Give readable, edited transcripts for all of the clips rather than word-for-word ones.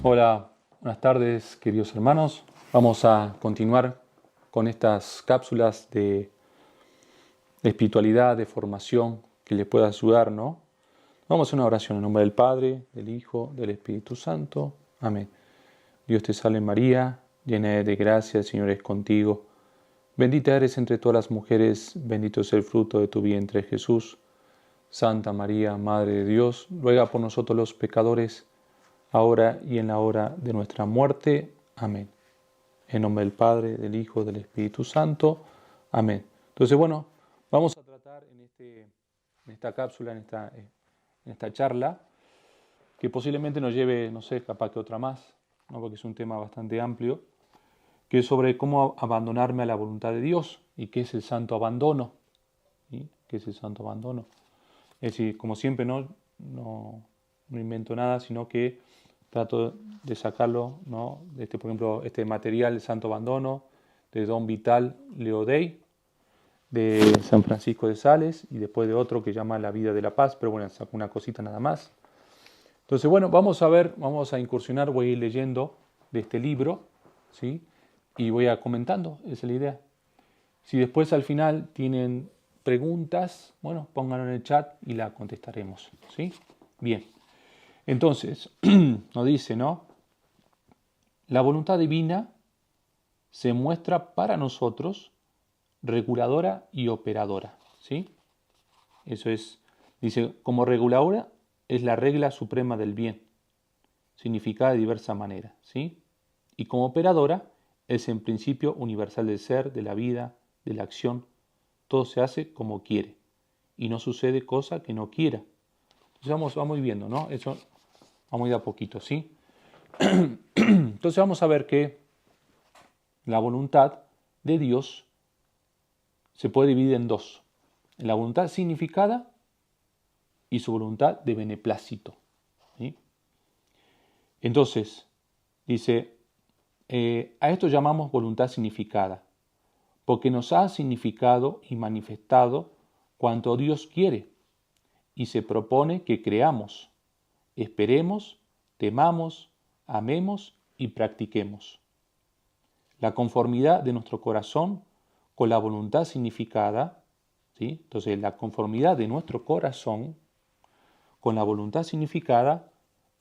Hola, buenas tardes, queridos hermanos. Vamos a continuar con estas cápsulas de espiritualidad, de formación que les pueda ayudar, ¿no? Vamos a hacer una oración en nombre del Padre, del Hijo, del Espíritu Santo. Amén. Dios te salve María, llena eres de gracia, el Señor es contigo. Bendita eres entre todas las mujeres, bendito es el fruto de tu vientre, Jesús. Santa María, Madre de Dios, ruega por nosotros los pecadores, ahora y en la hora de nuestra muerte. Amén. En nombre del Padre, del Hijo, del Espíritu Santo. Amén. Entonces, bueno, vamos a tratar en esta cápsula, en esta charla, que posiblemente nos lleve, no sé, capaz que otra más, ¿no? Porque es un tema bastante amplio, que es sobre cómo abandonarme a la voluntad de Dios y qué es el santo abandono. ¿Sí? ¿Qué es el santo abandono? Es decir, como siempre, no invento nada, sino que trato de sacarlo, ¿no? Por ejemplo, este material, el Santo Abandono, de Don Vital Leodey, de San Francisco de Sales, y después de otro que llama La vida de la paz, pero bueno, saco una cosita nada más. Entonces, bueno, vamos a incursionar, voy a ir leyendo de este libro, ¿sí? Y voy a comentando, esa es la idea. Si después al final tienen preguntas, bueno, pónganlo en el chat y la contestaremos, ¿sí? Bien. Entonces, nos dice, ¿no? La voluntad divina se muestra para nosotros reguladora y operadora, ¿sí? Eso es, dice, como reguladora es la regla suprema del bien, significada de diversa manera, ¿sí? Y como operadora es en principio universal del ser, de la vida, de la acción. Todo se hace como quiere y no sucede cosa que no quiera. Entonces vamos viendo, ¿no? Eso vamos a ir a poquito, ¿sí? Entonces vamos a ver que la voluntad de Dios se puede dividir en dos. La voluntad significada y su voluntad de beneplácito, ¿sí? Entonces, dice, a esto llamamos voluntad significada, porque nos ha significado y manifestado cuanto Dios quiere y se propone que creamos, esperemos, temamos, amemos y practiquemos. La conformidad de nuestro corazón con la voluntad significada, ¿sí? Entonces la conformidad de nuestro corazón con la voluntad significada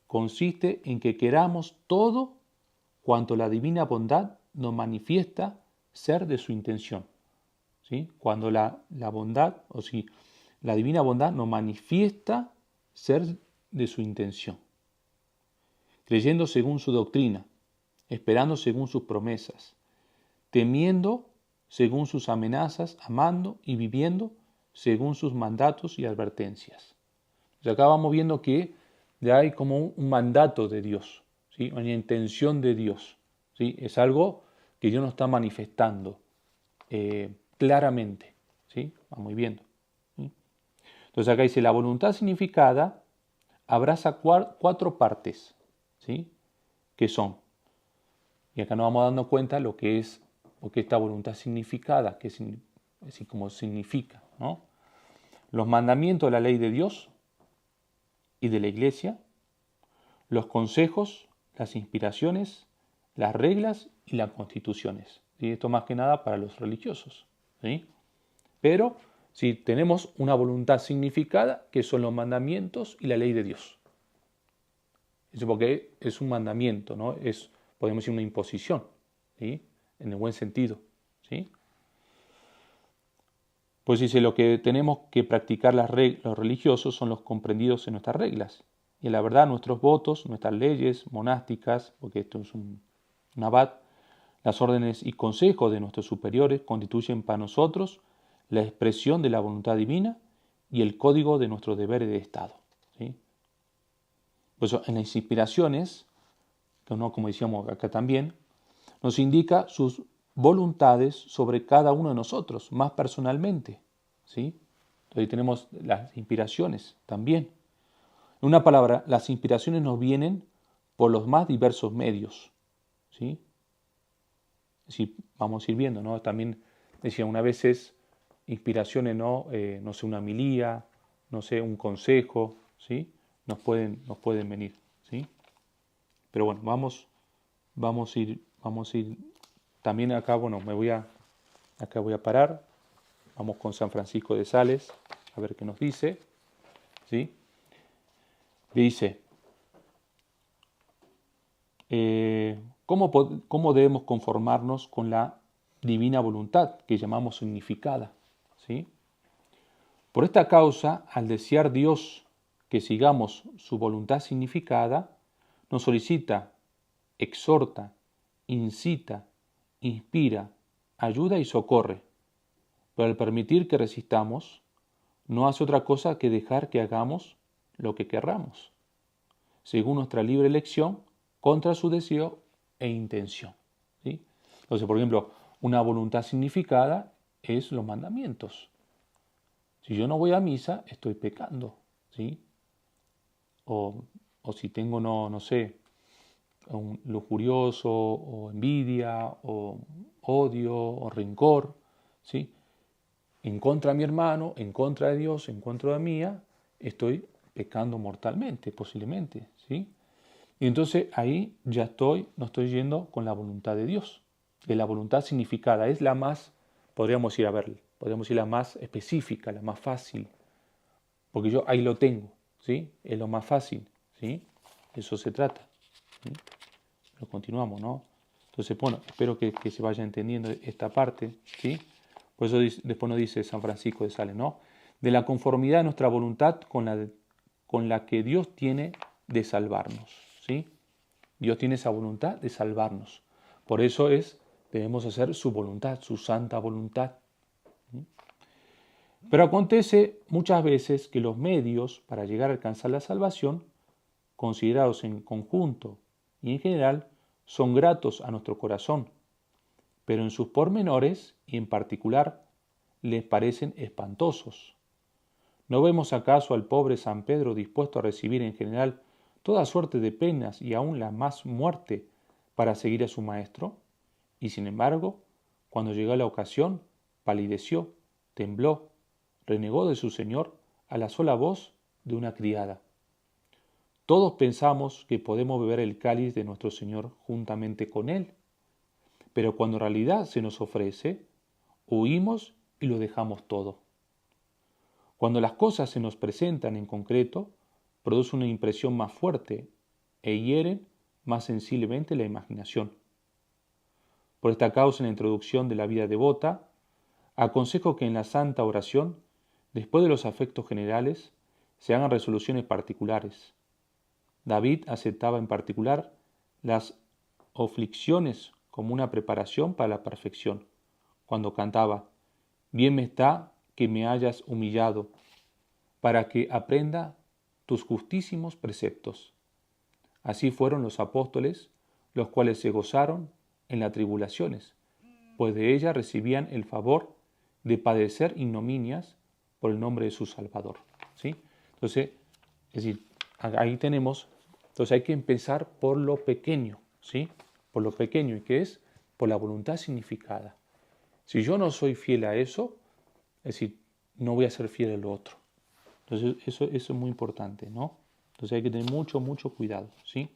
consiste en que queramos todo cuanto la divina bondad nos manifiesta ser de su intención, ¿sí? Cuando la bondad, o si la divina bondad nos manifiesta ser de su intención, creyendo según su doctrina, esperando según sus promesas, temiendo según sus amenazas, amando y viviendo según sus mandatos y advertencias. Entonces acá vamos viendo que ya hay como un mandato de Dios, ¿sí? Una intención de Dios, ¿sí? Es algo que Dios nos está manifestando claramente, ¿sí? Vamos viendo, ¿sí? Entonces acá dice, la voluntad significada abraza cuatro partes, ¿sí? Que son, y acá nos vamos dando cuenta lo que es esta voluntad significada, que es así como significa, ¿no? Los mandamientos de la ley de Dios y de la Iglesia, los consejos, las inspiraciones, las reglas y las constituciones. ¿Sí? Esto más que nada para los religiosos, ¿sí? Pero si tenemos una voluntad significada, que son los mandamientos y la ley de Dios. Eso porque es un mandamiento, ¿no? Es, podemos decir, una imposición, ¿sí? En el buen sentido, ¿sí? Pues dice, lo que tenemos que practicar los religiosos son los comprendidos en nuestras reglas. Y en la verdad nuestros votos, nuestras leyes monásticas, porque esto es un abad, las órdenes y consejos de nuestros superiores constituyen para nosotros la expresión de la voluntad divina y el código de nuestros deberes de Estado, ¿sí? Pues en las inspiraciones, como decíamos acá también, nos indica sus voluntades sobre cada uno de nosotros, más personalmente, ¿sí? Entonces tenemos las inspiraciones también. En una palabra, las inspiraciones nos vienen por los más diversos medios, ¿sí? Sí, vamos a ir viendo, ¿no? También decía, una vez es inspiraciones, ¿no? No sé, una homilía, no sé, un consejo, ¿sí? Nos pueden venir, ¿sí? Pero bueno, vamos a ir también acá, bueno, acá voy a parar. Vamos con San Francisco de Sales, a ver qué nos dice. ¿Sí? Dice, ¿cómo debemos conformarnos con la divina voluntad que llamamos significada? ¿Sí? Por esta causa, al desear Dios que sigamos su voluntad significada, nos solicita, exhorta, incita, inspira, ayuda y socorre. Pero al permitir que resistamos, no hace otra cosa que dejar que hagamos lo que querramos, según nuestra libre elección, contra su deseo e intención. ¿Sí? Entonces, por ejemplo, una voluntad significada es los mandamientos. Si yo no voy a misa, estoy pecando. ¿Sí? O si tengo, no sé, un lujurioso, o envidia, o odio, o rencor, ¿sí? En contra de mi hermano, en contra de Dios, en contra de mía, estoy pecando mortalmente, posiblemente, ¿sí? Y entonces ahí ya no estoy yendo con la voluntad de Dios, que la voluntad significada es la más, podríamos decir la más específica, la más fácil, porque yo ahí lo tengo, ¿sí? Es lo más fácil, ¿sí? Eso se trata, ¿sí? Lo continuamos, ¿no? Entonces, bueno, espero que se vaya entendiendo esta parte, ¿sí? Por eso después nos dice San Francisco de Sales, ¿no? De la conformidad de nuestra voluntad con la que Dios tiene de salvarnos, ¿sí? Dios tiene esa voluntad de salvarnos. Por eso debemos hacer su voluntad, su santa voluntad. Pero acontece muchas veces que los medios para llegar a alcanzar la salvación, considerados en conjunto y en general, son gratos a nuestro corazón, pero en sus pormenores y en particular les parecen espantosos. ¿No vemos acaso al pobre San Pedro dispuesto a recibir en general toda suerte de penas y aún la más muerte para seguir a su maestro? Y sin embargo, cuando llegó la ocasión, palideció, tembló, renegó de su Señor a la sola voz de una criada. Todos pensamos que podemos beber el cáliz de nuestro Señor juntamente con Él, pero cuando en realidad se nos ofrece, huimos y lo dejamos todo. Cuando las cosas se nos presentan en concreto, produce una impresión más fuerte e hieren más sensiblemente la imaginación. Por esta causa, en la introducción de la vida devota, aconsejo que en la santa oración, después de los afectos generales, se hagan resoluciones particulares. David aceptaba en particular las aflicciones como una preparación para la perfección, cuando cantaba, bien me está que me hayas humillado, para que aprenda tus justísimos preceptos. Así fueron los apóstoles, los cuales se gozaron en las tribulaciones, pues de ellas recibían el favor de padecer ignominias por el nombre de su Salvador. ¿Sí? Entonces, es decir, ahí tenemos, entonces hay que empezar por lo pequeño, ¿sí? Por lo pequeño, y que es por la voluntad significada. Si yo no soy fiel a eso, es decir, no voy a ser fiel a lo otro. Entonces, eso es muy importante, ¿no? Entonces hay que tener mucho, mucho cuidado, ¿sí?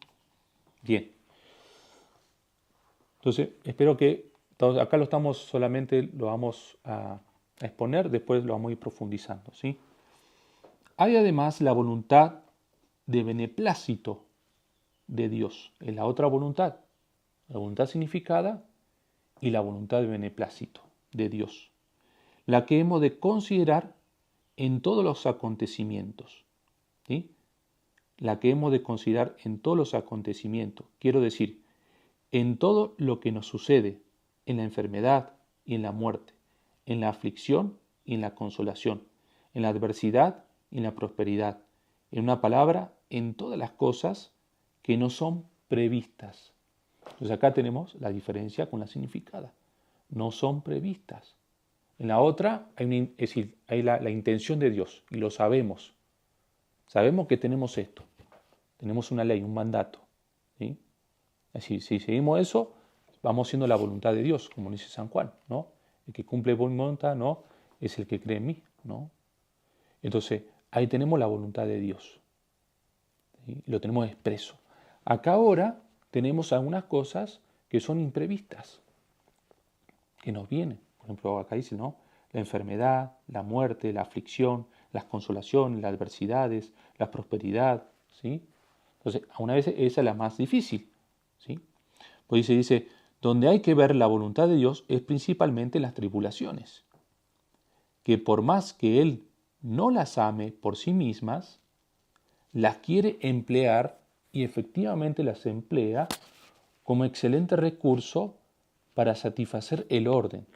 Bien. Entonces, espero que, acá lo vamos a exponer, después lo vamos a ir profundizando, ¿sí? Hay además la voluntad de beneplácito de Dios, es la otra voluntad, la voluntad significada y la voluntad de beneplácito de Dios, la que hemos de considerar en todos los acontecimientos, ¿sí? La que hemos de considerar en todos los acontecimientos, quiero decir, en todo lo que nos sucede, en la enfermedad y en la muerte, en la aflicción y en la consolación, en la adversidad y en la prosperidad, en una palabra, en todas las cosas que no son previstas. Entonces acá tenemos la diferencia con la significada. No son previstas. En la otra es decir, hay la intención de Dios y lo sabemos. Sabemos que tenemos esto. Tenemos una ley, un mandato. ¿Sí? Es decir, si seguimos eso, vamos siendo la voluntad de Dios, como dice San Juan, ¿no? El que cumple mi voluntad, ¿no? Es el que cree en mí, ¿no? Entonces, ahí tenemos la voluntad de Dios. ¿Sí? Lo tenemos expreso. Acá ahora tenemos algunas cosas que son imprevistas, que nos vienen. Por ejemplo, acá dice, ¿no? La enfermedad, la muerte, la aflicción, las consolaciones, las adversidades, la prosperidad, ¿sí? Entonces, a una vez esa es la más difícil, ¿sí? Pues dice, donde hay que ver la voluntad de Dios es principalmente las tribulaciones, que por más que Él no las ame por sí mismas, las quiere emplear y efectivamente las emplea como excelente recurso para satisfacer el orden,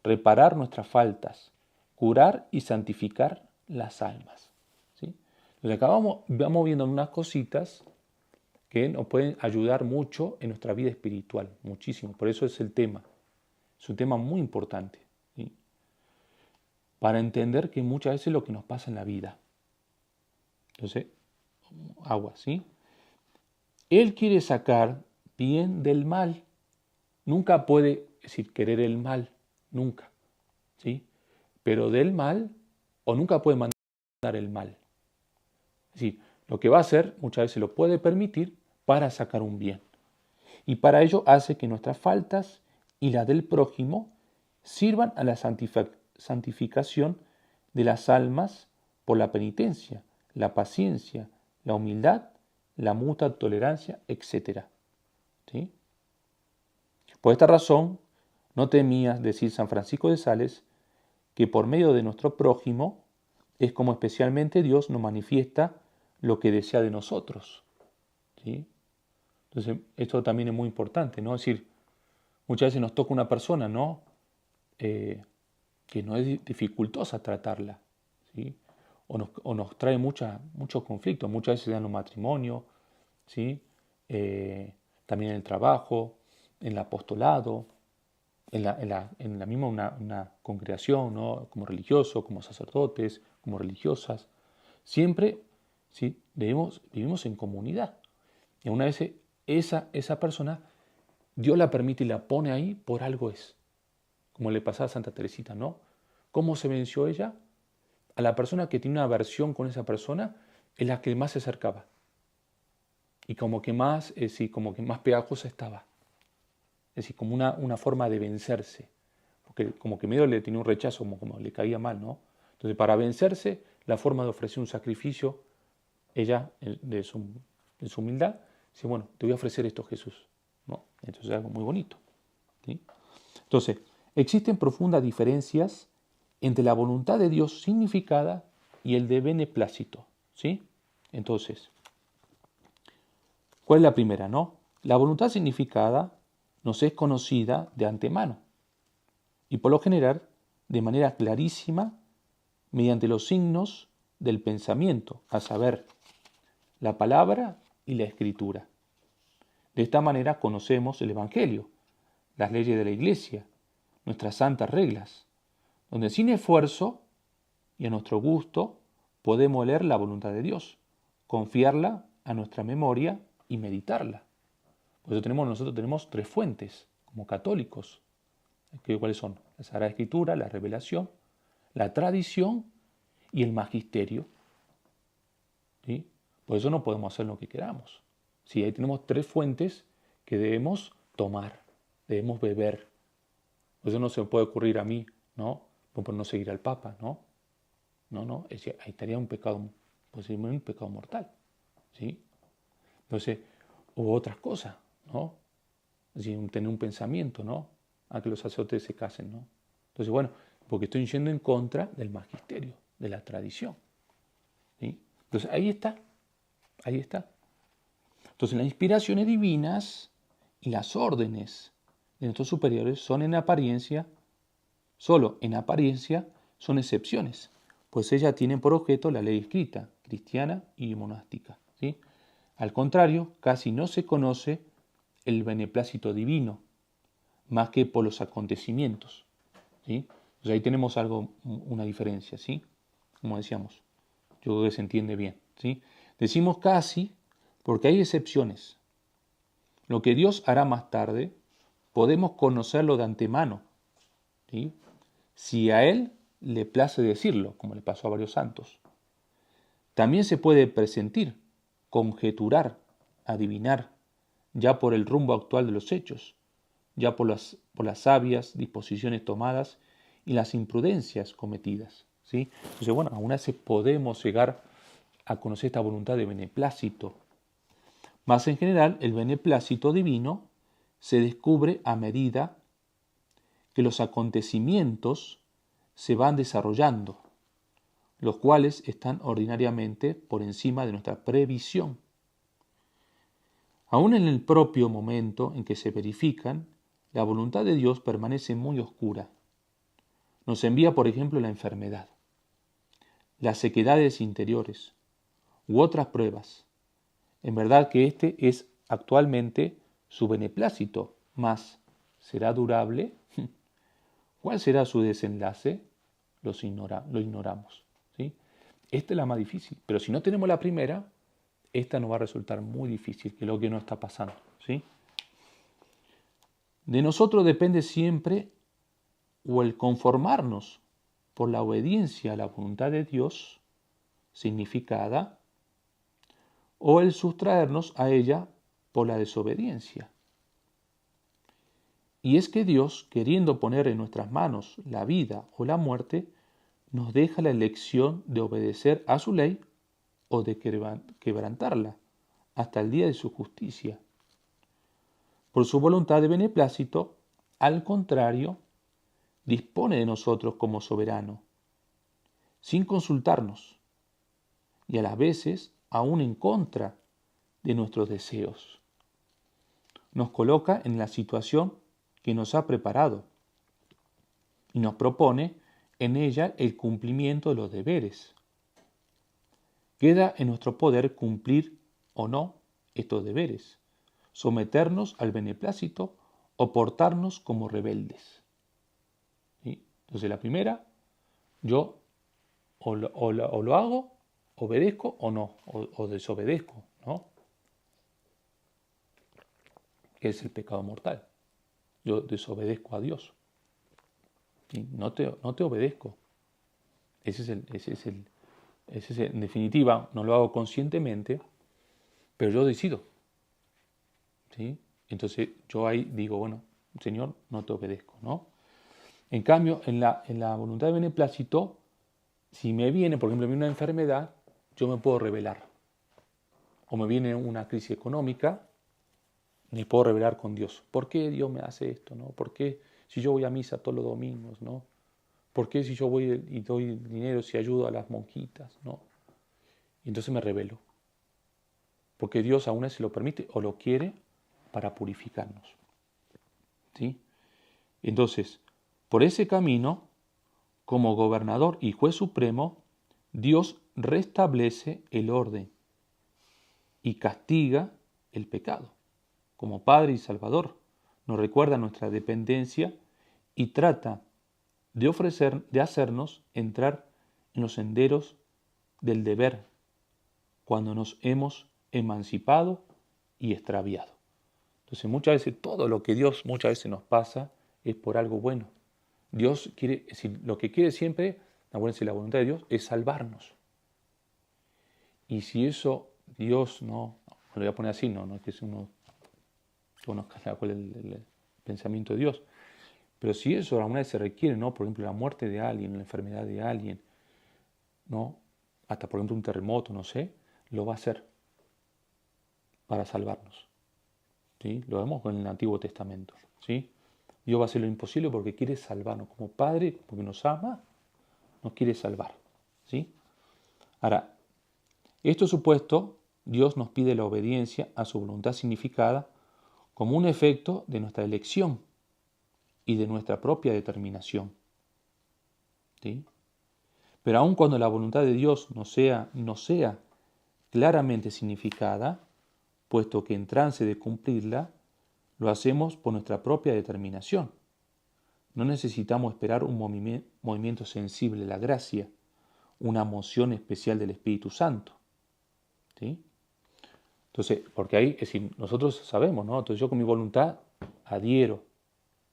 reparar nuestras faltas, curar y santificar las almas. ¿Sí? Entonces acá vamos viendo unas cositas que nos pueden ayudar mucho en nuestra vida espiritual, muchísimo. Por eso es el tema. Es un tema muy importante, ¿sí? Para entender que muchas veces es lo que nos pasa en la vida. Entonces, agua, ¿sí? Él quiere sacar bien del mal. Nunca puede decir querer el mal, nunca, ¿sí? Pero del mal, o nunca puede mandar el mal. Es decir, lo que va a hacer muchas veces lo puede permitir para sacar un bien. Y para ello hace que nuestras faltas y las del prójimo sirvan a la santificación de las almas por la penitencia, la paciencia, la humildad, la mutua tolerancia, etc. ¿Sí? Por esta razón, no temías decir San Francisco de Sales que por medio de nuestro prójimo es como especialmente Dios nos manifiesta lo que desea de nosotros. ¿Sí? Entonces, esto también es muy importante, ¿no? Es decir, muchas veces nos toca una persona, ¿no? Que no es dificultosa tratarla, ¿sí? O nos trae muchos conflictos, muchas veces en los matrimonios, ¿sí? También en el trabajo, en el apostolado, en la misma una congregación, ¿no? Como religiosos, como sacerdotes, como religiosas. Siempre, ¿sí? Vivimos en comunidad. Y una vez esa persona, Dios la permite y la pone ahí por algo es. Como le pasaba a Santa Teresita, ¿no? ¿Cómo se venció ella? A la persona que tiene una aversión con esa persona es la que más se acercaba. Y como que más pegajosa estaba. Es decir, como una forma de vencerse. Porque como que medio le tenía un rechazo, como le caía mal, ¿no? Entonces, para vencerse, la forma de ofrecer un sacrificio, ella, de su humildad, dice, bueno, te voy a ofrecer esto, Jesús, ¿no? Entonces es algo muy bonito, ¿sí? Entonces, existen profundas diferencias entre la voluntad de Dios significada y el de beneplácito, ¿sí? Entonces, ¿cuál es la primera, no? La voluntad significada nos es conocida de antemano y por lo general de manera clarísima mediante los signos del pensamiento, a saber, la palabra y la escritura. De esta manera conocemos el Evangelio, las leyes de la Iglesia, nuestras santas reglas, donde sin esfuerzo y a nuestro gusto podemos leer la voluntad de Dios, confiarla a nuestra memoria y meditarla. Por eso nosotros tenemos tres fuentes como católicos. ¿Cuáles son? La Sagrada Escritura, la revelación, la tradición y el magisterio. ¿Sí? Por eso no podemos hacer lo que queramos. Sí, ahí tenemos tres fuentes que debemos tomar, debemos beber. Por eso no se me puede ocurrir a mí, ¿no? Por no seguir al Papa, ¿no? No, ahí estaría un pecado, posiblemente un pecado mortal, ¿sí? Entonces, o otras cosas, ¿no? Es decir, tener un pensamiento, ¿no? A que los sacerdotes se casen, ¿no? Entonces, bueno, porque estoy yendo en contra del magisterio, de la tradición, ¿sí? Entonces, ahí está. Entonces, las inspiraciones divinas y las órdenes de nuestros superiores son solo en apariencia, son excepciones, pues ellas tienen por objeto la ley escrita, cristiana y monástica, ¿sí? Al contrario, casi no se conoce el beneplácito divino, más que por los acontecimientos, ¿sí? Entonces ahí tenemos una diferencia, ¿sí? Como decíamos, yo creo que se entiende bien, ¿sí? Decimos casi porque hay excepciones. Lo que Dios hará más tarde, podemos conocerlo de antemano, ¿sí? Si a Él le place decirlo, como le pasó a varios santos. También se puede presentir, conjeturar, adivinar, ya por el rumbo actual de los hechos, ya por las sabias disposiciones tomadas y las imprudencias cometidas. ¿Sí? Entonces, bueno, aún así podemos llegar a conocer esta voluntad de beneplácito. Más en general, el beneplácito divino se descubre a medida que los acontecimientos se van desarrollando, los cuales están ordinariamente por encima de nuestra previsión. Aún en el propio momento en que se verifican, la voluntad de Dios permanece muy oscura. Nos envía, por ejemplo, la enfermedad, las sequedades interiores u otras pruebas. En verdad que este es actualmente su beneplácito, mas ¿será durable? ¿Cuál será su desenlace? Lo ignoramos. ¿Sí? Esta es la más difícil, pero si no tenemos la primera, esta nos va a resultar muy difícil, que es lo que nos está pasando. ¿Sí? De nosotros depende siempre o el conformarnos por la obediencia a la voluntad de Dios significada, o el sustraernos a ella por la desobediencia. Y es que Dios, queriendo poner en nuestras manos la vida o la muerte, nos deja la elección de obedecer a su ley o de quebrantarla hasta el día de su justicia. Por su voluntad de beneplácito, al contrario, dispone de nosotros como soberano, sin consultarnos, y a las veces aún en contra de nuestros deseos. Nos coloca en la situación que nos ha preparado y nos propone en ella el cumplimiento de los deberes. Queda en nuestro poder cumplir o no estos deberes, someternos al beneplácito o portarnos como rebeldes. ¿Sí? Entonces la primera, yo o lo hago, obedezco o no, o desobedezco, ¿no? Que es el pecado mortal. Yo desobedezco a Dios. ¿Sí? No te obedezco. Ese es en definitiva, no lo hago conscientemente, pero yo decido. ¿Sí? Entonces yo ahí digo, bueno, Señor, no te obedezco, ¿no? En cambio, en la voluntad de beneplácito, si me viene, por ejemplo, una enfermedad, yo me puedo rebelar. O me viene una crisis económica, me puedo rebelar con Dios. ¿Por qué Dios me hace esto? ¿No? ¿Por qué si yo voy a misa todos los domingos? ¿No? ¿Por qué si yo voy y doy dinero, si ayudo a las monjitas? ¿No? Y entonces me rebelo. Porque Dios aún así lo permite o lo quiere para purificarnos. ¿Sí? Entonces, por ese camino, como gobernador y juez supremo, Dios restablece el orden y castiga el pecado. Como Padre y Salvador, nos recuerda nuestra dependencia y trata de hacernos entrar en los senderos del deber cuando nos hemos emancipado y extraviado. Entonces muchas veces todo lo que Dios muchas veces nos pasa es por algo bueno. Dios quiere, es decir, lo que quiere siempre, acuérdense, la voluntad de Dios es salvarnos. Y si eso Dios no, lo voy a poner así, no es que uno conozca cuál es el pensamiento de Dios, pero si eso alguna vez se requiere, ¿no? Por ejemplo, la muerte de alguien, la enfermedad de alguien, ¿no? Hasta por ejemplo un terremoto, no sé, lo va a hacer para salvarnos. ¿Sí? Lo vemos con el Antiguo Testamento. ¿Sí? Dios va a hacer lo imposible porque quiere salvarnos. Como Padre, porque nos ama, nos quiere salvar. ¿Sí? Ahora, esto supuesto, Dios nos pide la obediencia a su voluntad significada como un efecto de nuestra elección y de nuestra propia determinación. ¿Sí? Pero aun cuando la voluntad de Dios no sea claramente significada, puesto que en trance de cumplirla, lo hacemos por nuestra propia determinación. No necesitamos esperar un movimiento sensible de la gracia, una moción especial del Espíritu Santo. ¿Sí? Entonces, porque ahí, es decir, nosotros sabemos, ¿no? Entonces yo con mi voluntad adhiero.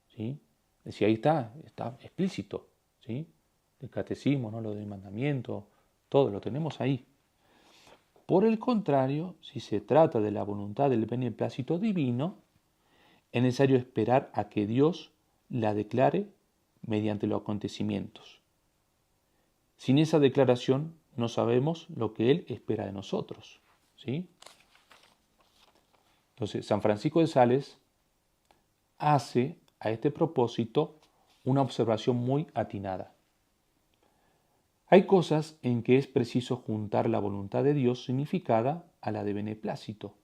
¿Sí? Es decir, ahí está explícito. ¿Sí? El catecismo, ¿no? Lo del mandamiento, todo lo tenemos ahí. Por el contrario, si se trata de la voluntad del beneplácito divino, es necesario esperar a que Dios la declare mediante los acontecimientos. Sin esa declaración no sabemos lo que Él espera de nosotros, ¿sí? Entonces, San Francisco de Sales hace a este propósito una observación muy atinada. Hay cosas en que es preciso juntar la voluntad de Dios significada a la de beneplácito,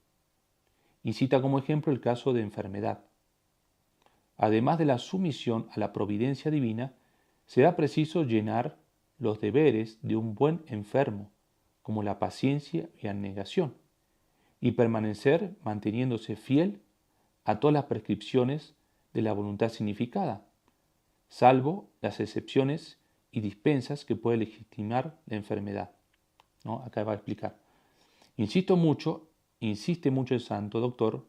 y cita como ejemplo el caso de enfermedad. Además de la sumisión a la providencia divina, será preciso llenar los deberes de un buen enfermo, como la paciencia y abnegación, y permanecer manteniéndose fiel a todas las prescripciones de la voluntad significada, salvo las excepciones y dispensas que puede legitimar la enfermedad, ¿no? Acá va a explicar. Insiste mucho el santo doctor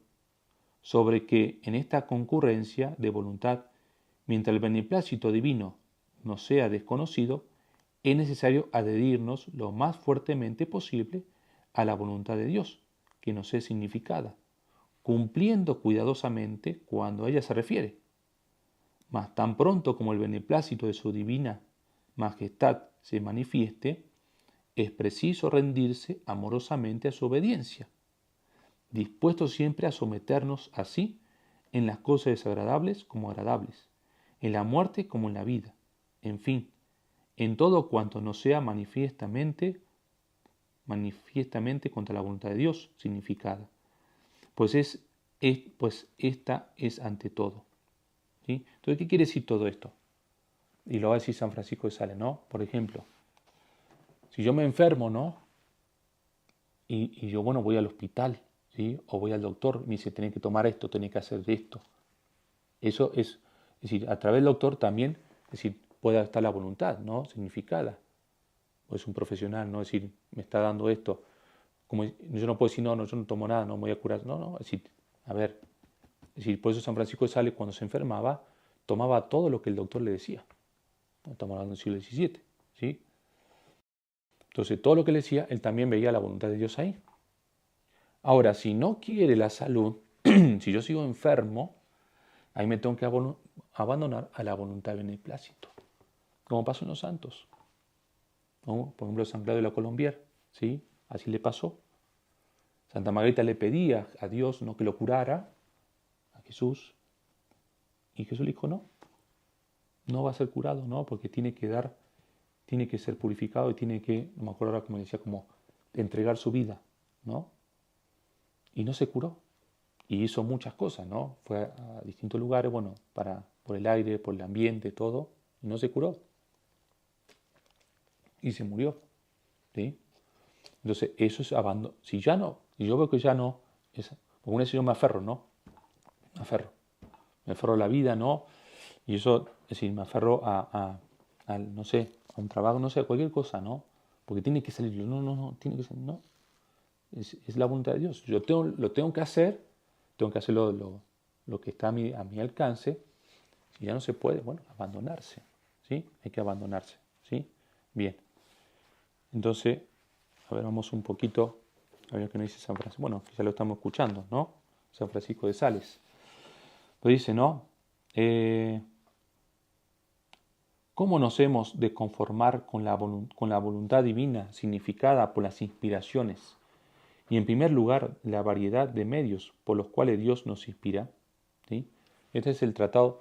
sobre que en esta concurrencia de voluntad, mientras el beneplácito divino no sea desconocido, es necesario adherirnos lo más fuertemente posible a la voluntad de Dios, que nos es significada, cumpliendo cuidadosamente cuando a ella se refiere. Mas tan pronto como el beneplácito de su divina majestad se manifieste, es preciso rendirse amorosamente a su obediencia, dispuestos siempre a someternos así en las cosas desagradables como agradables, en la muerte como en la vida, en fin, en todo cuanto no sea manifiestamente contra la voluntad de Dios significada, pues esta es ante todo. ¿Sí? Entonces, ¿qué quiere decir todo esto? Y lo va a decir San Francisco de Sales, ¿no? Por ejemplo, si yo me enfermo, ¿no? Y yo, bueno, voy al hospital, ¿sí? O voy al doctor, me dice, tenés que tomar esto, tenés que hacer esto. Eso es decir, a través del doctor también, es decir, puede estar la voluntad, ¿no? Significada. O es un profesional, ¿no? Es decir, me está dando esto. Como yo no puedo decir, no, yo no tomo nada, no me voy a curar. No, es decir, a ver, es decir, por eso San Francisco de Sales, cuando se enfermaba, tomaba todo lo que el doctor le decía. Estamos hablando del siglo XVII, ¿sí? Entonces, todo lo que le decía, él también veía la voluntad de Dios ahí. Ahora, si no quiere la salud, si yo sigo enfermo, ahí me tengo que abandonar a la voluntad de beneplácito, como pasó en los santos. ¿No? Por ejemplo, San Claudio de la Colombier, ¿sí? Así le pasó. Santa Margarita le pedía a Dios, ¿no?, que lo curara, a Jesús, y Jesús le dijo, no va a ser curado, ¿no? Porque tiene que ser purificado y tiene que, no me acuerdo ahora cómo decía, como entregar su vida, ¿no? Y no se curó. Y hizo muchas cosas, ¿no? Fue a distintos lugares, bueno, por el aire, por el ambiente, todo, y no se curó. Y se murió, ¿sí? Entonces, eso es abandono. Si yo veo que ya no, porque una vez yo me aferro, ¿no? Me aferro a la vida, ¿no? Y eso, es decir, me aferro no sé, a un trabajo, no sé, a cualquier cosa, ¿no? Porque tiene que salir, no, tiene que salir, no. Es la voluntad de Dios. Yo lo tengo que hacer lo que está a mi alcance. Si ya no se puede, bueno, abandonarse, ¿sí? Hay que abandonarse, ¿sí? Bien. Entonces, a ver, vamos un poquito a ver qué nos dice San Francisco. Bueno, ya lo estamos escuchando, ¿no? San Francisco de Sales. Lo dice, ¿no? ¿Cómo nos hemos de conformar con la voluntad divina significada por las inspiraciones? Y en primer lugar, la variedad de medios por los cuales Dios nos inspira. ¿Sí? Este es el tratado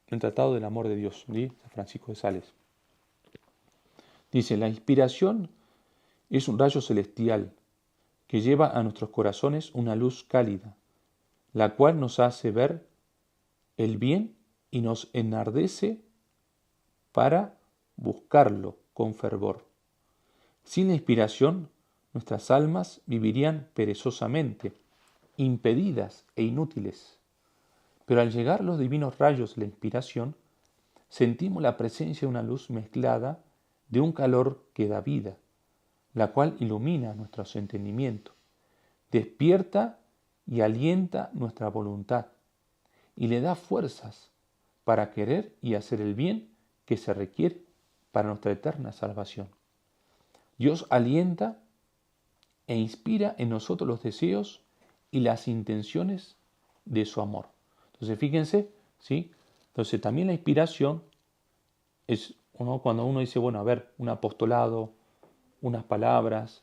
del amor de Dios, ¿sí? San Francisco de Sales. Dice, la inspiración es un rayo celestial que lleva a nuestros corazones una luz cálida, la cual nos hace ver el bien y nos enardece para buscarlo con fervor. Sin la inspiración, nuestras almas vivirían perezosamente, impedidas e inútiles. Pero al llegar los divinos rayos de la inspiración, sentimos la presencia de una luz mezclada de un calor que da vida, la cual ilumina nuestro entendimiento, despierta y alienta nuestra voluntad y le da fuerzas para querer y hacer el bien que se requiere para nuestra eterna salvación. Dios alienta e inspira en nosotros los deseos y las intenciones de su amor. Entonces, fíjense, ¿sí? Entonces, también la inspiración es cuando uno dice, bueno, a ver, un apostolado, unas palabras,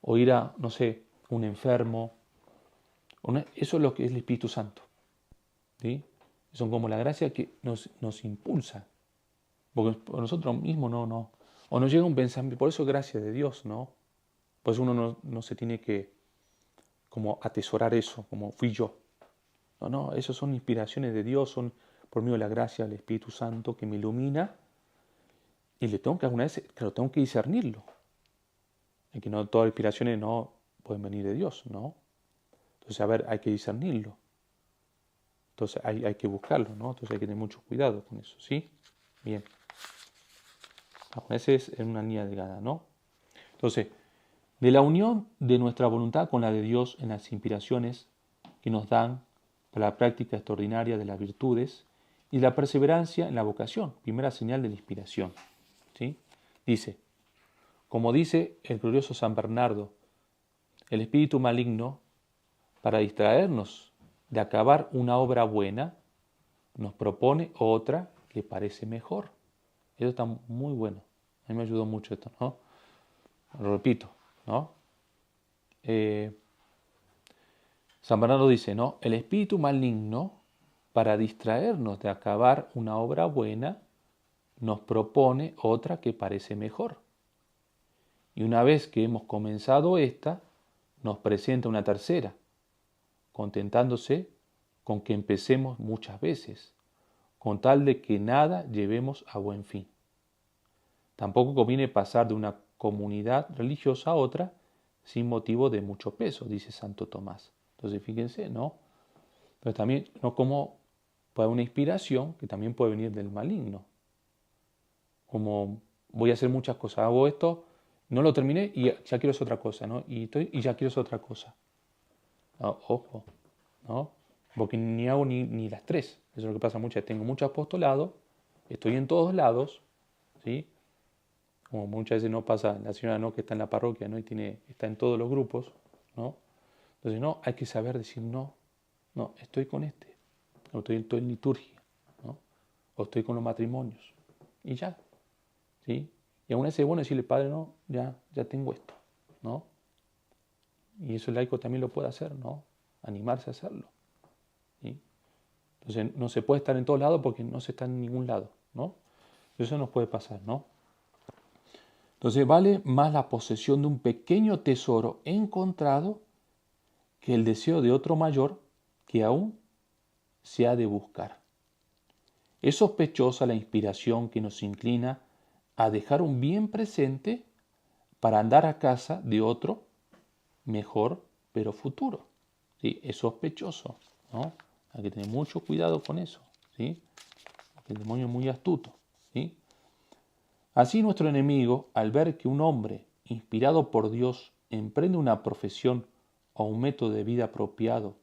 o ir a, no sé, un enfermo. Eso es lo que es el Espíritu Santo. ¿Sí? Son como la gracia que nos impulsa. Porque por nosotros mismos no. O nos llega un pensamiento, por eso es gracia de Dios, ¿no? Pues uno no se tiene que como atesorar eso, como fui yo. No, eso son inspiraciones de Dios, son por medio de la gracia del Espíritu Santo que me ilumina y le tengo que alguna vez, claro, tengo que discernirlo. Y que no todas las inspiraciones no pueden venir de Dios, ¿no? Entonces, a ver, hay que discernirlo. Entonces hay que buscarlo, ¿no? Entonces hay que tener mucho cuidado con eso, ¿sí? Bien. Esa es una línea delgada, ¿no? Entonces, de la unión de nuestra voluntad con la de Dios en las inspiraciones que nos dan para la práctica extraordinaria de las virtudes y la perseverancia en la vocación, primera señal de la inspiración, ¿sí? Dice, como dice el glorioso San Bernardo, el espíritu maligno, para distraernos de acabar una obra buena, nos propone otra que parece mejor. Eso está muy bueno. A mí me ayudó mucho esto, ¿no? Lo repito, ¿no? San Bernardo dice, ¿no? El espíritu maligno, para distraernos de acabar una obra buena, nos propone otra que parece mejor. Y una vez que hemos comenzado esta, nos presenta una tercera, contentándose con que empecemos muchas veces, con tal de que nada llevemos a buen fin. Tampoco conviene pasar de una comunidad religiosa a otra sin motivo de mucho peso, dice Santo Tomás. Entonces fíjense, ¿no? Pero también, no como para una inspiración que también puede venir del maligno. Como voy a hacer muchas cosas, hago esto, no lo terminé y ya quiero hacer otra cosa, ¿no? Y ya quiero hacer otra cosa. No, ojo, ¿no? Porque ni hago ni las tres. Eso es lo que pasa muchas. Tengo mucho apostolado, estoy en todos lados, ¿sí? Como muchas veces no pasa la señora no que está en la parroquia, ¿no? Y está en todos los grupos, ¿no? Entonces, no, hay que saber decir no, estoy con este, o estoy en liturgia, ¿no? O estoy con los matrimonios, y ya, ¿sí? Y aún así es bueno decirle, Padre, no, ya tengo esto, ¿no? Y eso el laico también lo puede hacer, ¿no? Animarse a hacerlo, ¿sí? Entonces, no se puede estar en todos lados porque no se está en ningún lado, ¿no? Eso nos puede pasar, ¿no? Entonces, vale más la posesión de un pequeño tesoro encontrado que el deseo de otro mayor que aún se ha de buscar. Es sospechosa la inspiración que nos inclina a dejar un bien presente para andar a casa de otro mejor pero futuro. ¿Sí? Es sospechoso, ¿no? Hay que tener mucho cuidado con eso, ¿sí? Porque el demonio es muy astuto, ¿sí? Así nuestro enemigo, al ver que un hombre inspirado por Dios emprende una profesión o un método de vida apropiado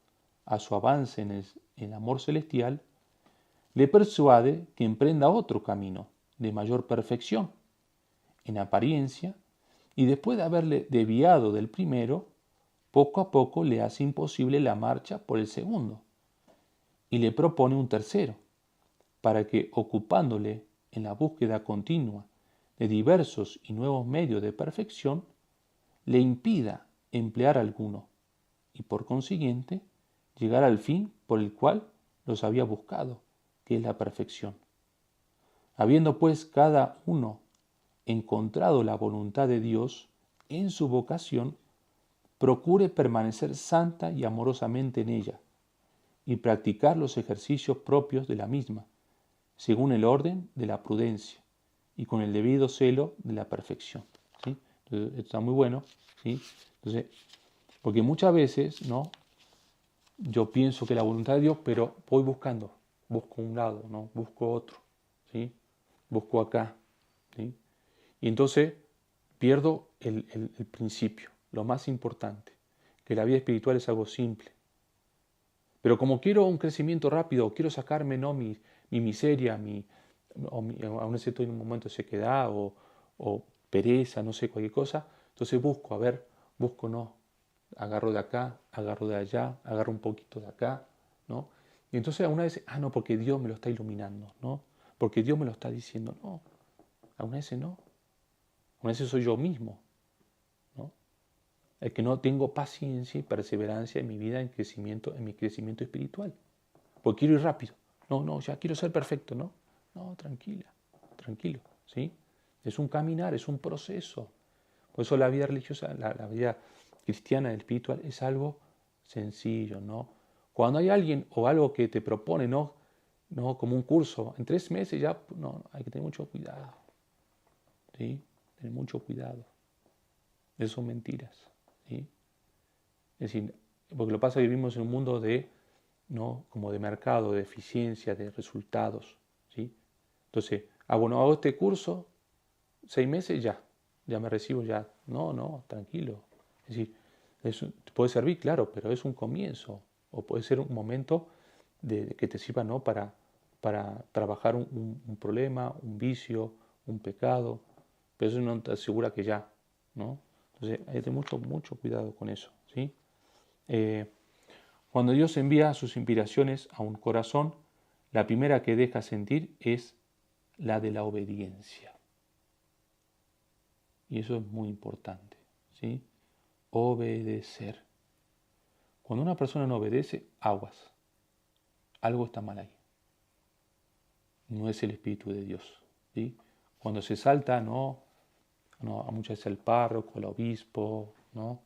a su avance en el amor celestial, le persuade que emprenda otro camino de mayor perfección, en apariencia, y después de haberle desviado del primero, poco a poco le hace imposible la marcha por el segundo, y le propone un tercero, para que, ocupándole en la búsqueda continua de diversos y nuevos medios de perfección, le impida emplear alguno, y por consiguiente llegar al fin por el cual los había buscado, que es la perfección. Habiendo pues cada uno encontrado la voluntad de Dios en su vocación, procure permanecer santa y amorosamente en ella, y practicar los ejercicios propios de la misma, según el orden de la prudencia y con el debido celo de la perfección. ¿Sí? Entonces, esto está muy bueno, ¿sí? Entonces, porque muchas veces, ¿no? Yo pienso que la voluntad de Dios, pero voy busco un lado, ¿no? Busco otro, ¿sí? Busco acá, ¿sí? Y entonces pierdo el principio, lo más importante, que la vida espiritual es algo simple. Pero como quiero un crecimiento rápido, quiero sacarme, ¿no? mi miseria, aún estoy en un momento de sequedad o pereza, no sé, cualquier cosa, entonces busco, ¿no? agarro de acá, agarro de allá, agarro un poquito de acá, ¿no? Y entonces alguna vez, no, porque Dios me lo está iluminando, ¿no? Porque Dios me lo está diciendo, no, alguna vez no, alguna vez soy yo mismo, ¿no? El que no tengo paciencia y perseverancia en mi vida, en mi crecimiento espiritual, porque quiero ir rápido, no, ya quiero ser perfecto, no, tranquila, tranquilo, ¿sí? Es un caminar, es un proceso. Por eso la vida religiosa, la vida cristiana, espiritual, es algo sencillo, ¿no? Cuando hay alguien o algo que te propone, no como un curso, en 3 meses ya, no, hay que tener mucho cuidado, ¿sí? Tener mucho cuidado. Eso son mentiras, ¿sí? Es decir, porque lo que pasa es que vivimos en un mundo ¿no? Como de mercado, de eficiencia, de resultados, ¿sí? Entonces, bueno, hago este curso, 6 meses ya me recibo ya. No, tranquilo. Es decir, puede servir, claro, pero es un comienzo. O puede ser un momento que te sirva, ¿no? para trabajar un problema, un vicio, un pecado. Pero eso no te asegura que ya, ¿no? Entonces hay que tener mucho cuidado con eso, ¿sí? Cuando Dios envía sus inspiraciones a un corazón, la primera que deja sentir es la de la obediencia. Y eso es muy importante, ¿sí? Obedecer. Cuando una persona no obedece, aguas. Algo está mal ahí. No es el Espíritu de Dios, ¿sí? Cuando se salta, muchas veces el párroco, el obispo, ¿no?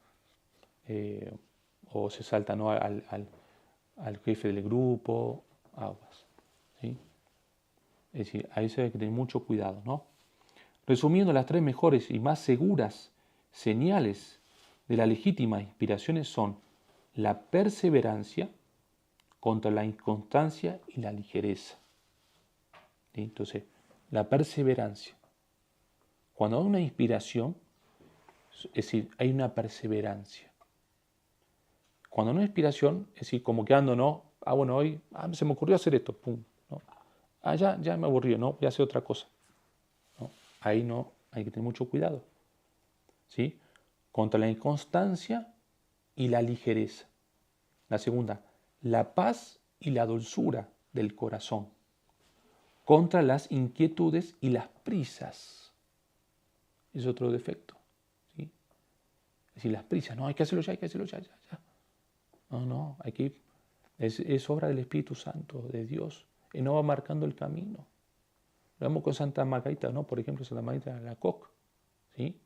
O se salta, ¿no? al jefe del grupo, aguas, ¿sí? Es decir, ahí se hay que tener mucho cuidado, ¿no? Resumiendo, las 3 mejores y más seguras señales de la legítima inspiración son la perseverancia contra la inconstancia y la ligereza. ¿Sí? Entonces, la perseverancia. Cuando hay una inspiración, es decir, hay una perseverancia. Cuando no hay inspiración, es decir, como que ando, ¿no? Bueno, hoy se me ocurrió hacer esto, pum, ¿no? Ya me aburrió, ¿no? Voy a hacer otra cosa, ¿no? Ahí no, hay que tener mucho cuidado, ¿sí? Contra la inconstancia y la ligereza. La segunda, la paz y la dulzura del corazón. Contra las inquietudes y las prisas. Es otro defecto, ¿sí? Es decir, las prisas, no, hay que hacerlo ya. No, hay que ir. Es obra del Espíritu Santo, de Dios. Él nos va marcando el camino. Lo vemos con Santa Margarita, ¿no? Por ejemplo, Santa Margarita de Alacoque, ¿sí?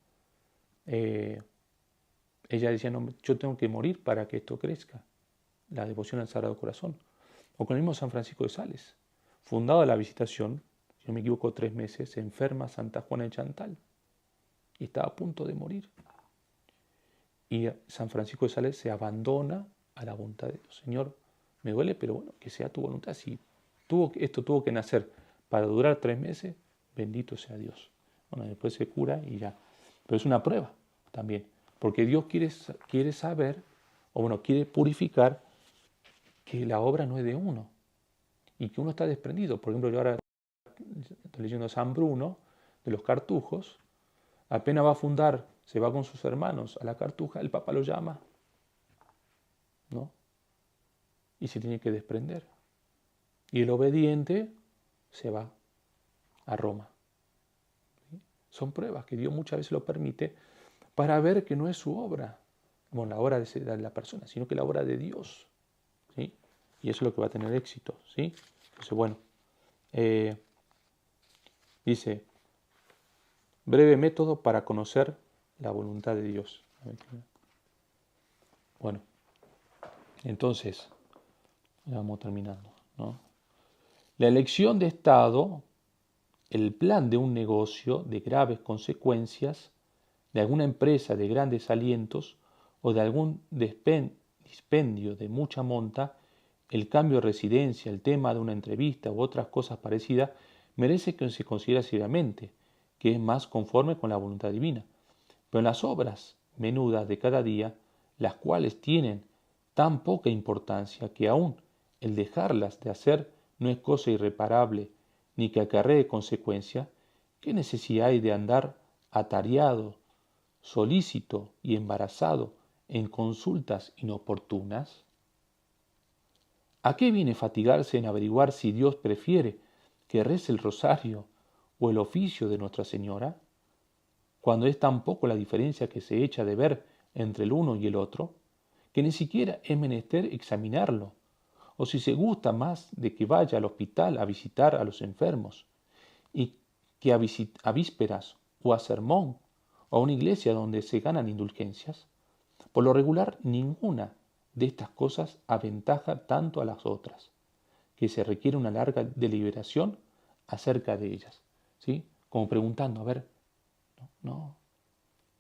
Ella decía, no, yo tengo que morir para que esto crezca. La devoción al Sagrado Corazón. O con el mismo San Francisco de Sales. Fundado la Visitación, si no me equivoco, 3 meses, se enferma Santa Juana de Chantal. Y estaba a punto de morir. Y San Francisco de Sales se abandona a la voluntad de Dios. Señor, me duele, pero bueno, que sea tu voluntad. Si esto tuvo que nacer para durar 3 meses, bendito sea Dios. Bueno, después se cura y ya. Pero es una prueba también. Porque Dios quiere saber, quiere purificar que la obra no es de uno. Y que uno está desprendido. Por ejemplo, yo ahora estoy leyendo a San Bruno, de los Cartujos. Apenas va a fundar, se va con sus hermanos a la Cartuja, el Papa lo llama, ¿no? Y se tiene que desprender. Y el obediente se va a Roma. ¿Sí? Son pruebas que Dios muchas veces lo permite para ver que no es su obra, la obra de la persona, sino que la obra de Dios, ¿sí? Y eso es lo que va a tener éxito, ¿sí? Entonces, dice, breve método para conocer la voluntad de Dios. Bueno, entonces, ya vamos terminando, ¿no? La elección de Estado, el plan de un negocio de graves consecuencias, de alguna empresa de grandes alientos o de algún dispendio de mucha monta, el cambio de residencia, el tema de una entrevista u otras cosas parecidas, merece que se considere seriamente, que es más conforme con la voluntad divina. Pero en las obras menudas de cada día, las cuales tienen tan poca importancia que aún el dejarlas de hacer no es cosa irreparable ni que acarree consecuencia, ¿qué necesidad hay de andar atareado, solícito y embarazado en consultas inoportunas? ¿A qué viene fatigarse en averiguar si Dios prefiere que rece el rosario o el oficio de Nuestra Señora, cuando es tan poco la diferencia que se echa de ver entre el uno y el otro, que ni siquiera es menester examinarlo, o si se gusta más de que vaya al hospital a visitar a los enfermos, y que a vísperas o a sermón o a una iglesia donde se ganan indulgencias? Por lo regular, ninguna de estas cosas aventaja tanto a las otras, que se requiere una larga deliberación acerca de ellas, ¿sí? Como preguntando, a ver, no.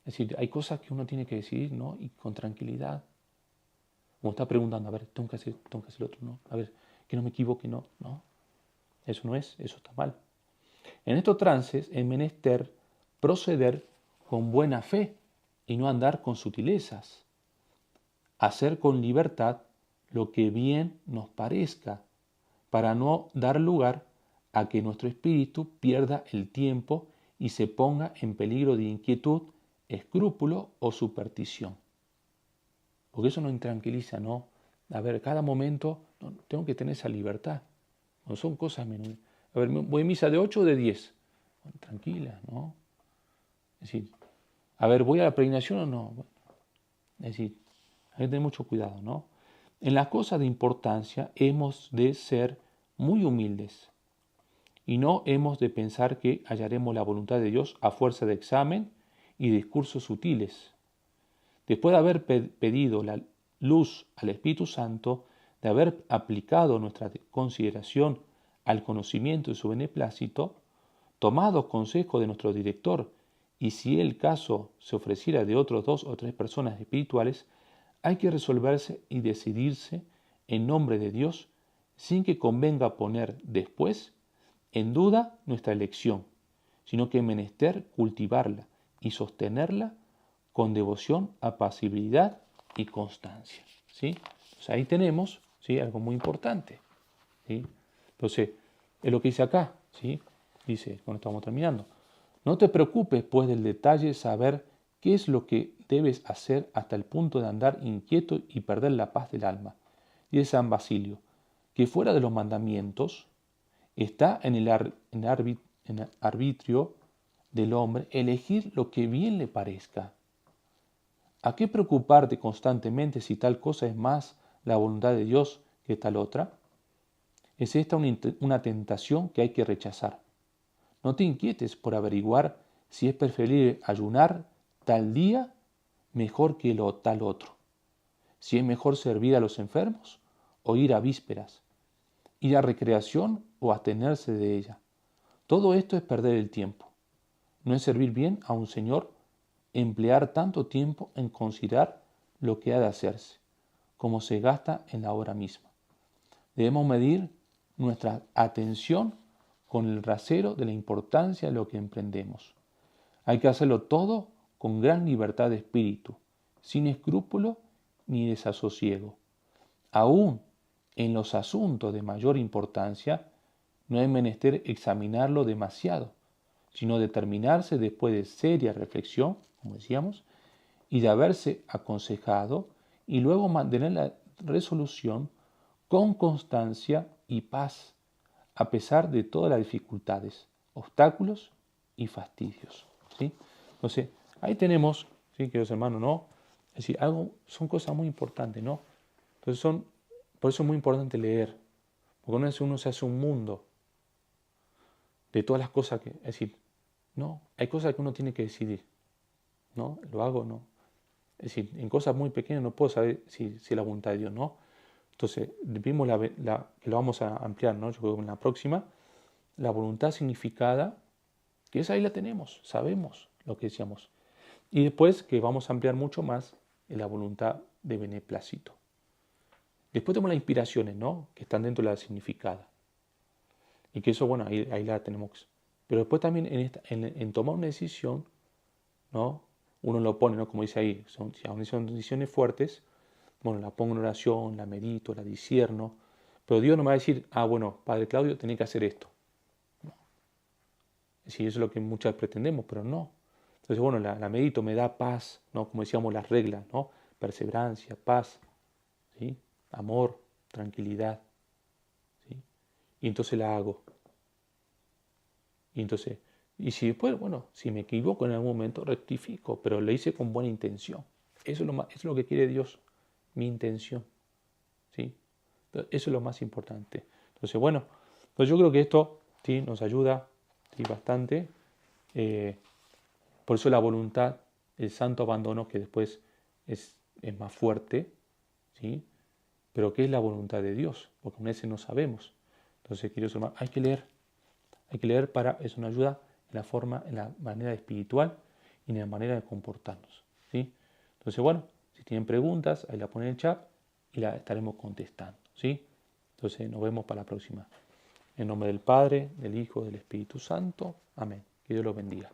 Es decir, hay cosas que uno tiene que decidir, ¿no? Y con tranquilidad. Como está preguntando, a ver, tengo que hacer lo otro, ¿no? A ver, que no me equivoque, no, no. Eso no es, eso está mal. En estos trances es menester proceder con buena fe y no andar con sutilezas. Hacer con libertad lo que bien nos parezca, para no dar lugar a que nuestro espíritu pierda el tiempo y se ponga en peligro de inquietud, escrúpulo o superstición. Porque eso nos intranquiliza, ¿no? A ver, cada momento no, tengo que tener esa libertad. No son cosas menores. A ver, voy a misa de 8 o de 10. Bueno, tranquila, ¿no? Es decir, a ver, ¿voy a la peregrinación o no? Bueno, es decir, hay que tener mucho cuidado, ¿no? En las cosas de importancia hemos de ser muy humildes y no hemos de pensar que hallaremos la voluntad de Dios a fuerza de examen y discursos sutiles. Después de haber pedido la luz al Espíritu Santo, de haber aplicado nuestra consideración al conocimiento de su beneplácito, tomado consejo de nuestro director, y si el caso se ofreciera de otros 2 o 3 personas espirituales, hay que resolverse y decidirse en nombre de Dios, sin que convenga poner después en duda nuestra elección, sino que es menester cultivarla y sostenerla con devoción, apacibilidad y constancia, ¿sí? Entonces ahí tenemos, ¿sí?, algo muy importante, ¿sí? Entonces, es lo que dice acá, ¿sí? Dice, cuando estamos terminando, no te preocupes pues del detalle saber qué es lo que debes hacer hasta el punto de andar inquieto y perder la paz del alma. Y de San Basilio, que fuera de los mandamientos está en el arbitrio del hombre elegir lo que bien le parezca. ¿A qué preocuparte constantemente si tal cosa es más la voluntad de Dios que tal otra? Es esta una tentación que hay que rechazar. No te inquietes por averiguar si es preferible ayunar tal día mejor que lo tal otro, si es mejor servir a los enfermos o ir a vísperas, ir a recreación o abstenerse de ella. Todo esto es perder el tiempo. No es servir bien a un Señor emplear tanto tiempo en considerar lo que ha de hacerse, como se gasta en la hora misma. Debemos medir nuestra atención con el rasero de la importancia de lo que emprendemos. Hay que hacerlo todo con gran libertad de espíritu, sin escrúpulo ni desasosiego. Aún en los asuntos de mayor importancia, no es menester examinarlo demasiado, sino determinarse después de seria reflexión, como decíamos, y de haberse aconsejado, y luego mantener la resolución con constancia y paz, a pesar de todas las dificultades, obstáculos y fastidios, ¿sí? Entonces, ahí tenemos, ¿sí?, queridos hermanos, ¿no? Es decir, son cosas muy importantes, ¿no? Entonces por eso es muy importante leer, porque uno se hace un mundo de todas las cosas que, es decir, no, hay cosas que uno tiene que decidir, ¿no? Lo hago o no. Es decir, en cosas muy pequeñas no puedo saber si es la voluntad de Dios, ¿no? Entonces, vimos que lo vamos a ampliar, ¿no? Yo creo que en la próxima, la voluntad significada, que esa ahí la tenemos, sabemos lo que decíamos. Y después que vamos a ampliar mucho más en la voluntad de beneplácito. Después tenemos las inspiraciones, ¿no?, que están dentro de la significada. Y que eso, bueno, ahí la tenemos. Pero después también en tomar una decisión, ¿no?, uno lo pone, ¿no?, como dice ahí, si aún son decisiones fuertes, bueno, la pongo en oración, la medito, la discierno, pero Dios no me va a decir, bueno, Padre Claudio, tenés que hacer esto. No. Sí, eso es lo que muchas pretendemos, pero no. Entonces, bueno, la medito, me da paz, ¿no?, como decíamos, las reglas, ¿no?, perseverancia, paz, ¿sí? Amor, tranquilidad. ¿Sí? Y entonces la hago. Y entonces, y si después, bueno, si me equivoco en algún momento, rectifico, pero lo hice con buena intención. Eso es lo que quiere Dios, mi intención. ¿Sí? Entonces, eso es lo más importante. Entonces, bueno, pues yo creo que esto, ¿sí?, nos ayuda, ¿sí?, bastante. Por eso la voluntad, el santo abandono, que después es más fuerte, ¿sí? Pero ¿qué es la voluntad de Dios? Porque a veces no sabemos. Entonces, queridos hermanos, hay que leer para, eso nos ayuda en la forma, en la manera espiritual y en la manera de comportarnos, ¿sí? Entonces, bueno, si tienen preguntas, ahí la ponen en el chat y la estaremos contestando, ¿sí? Entonces, nos vemos para la próxima. En nombre del Padre, del Hijo, del Espíritu Santo. Amén. Que Dios los bendiga.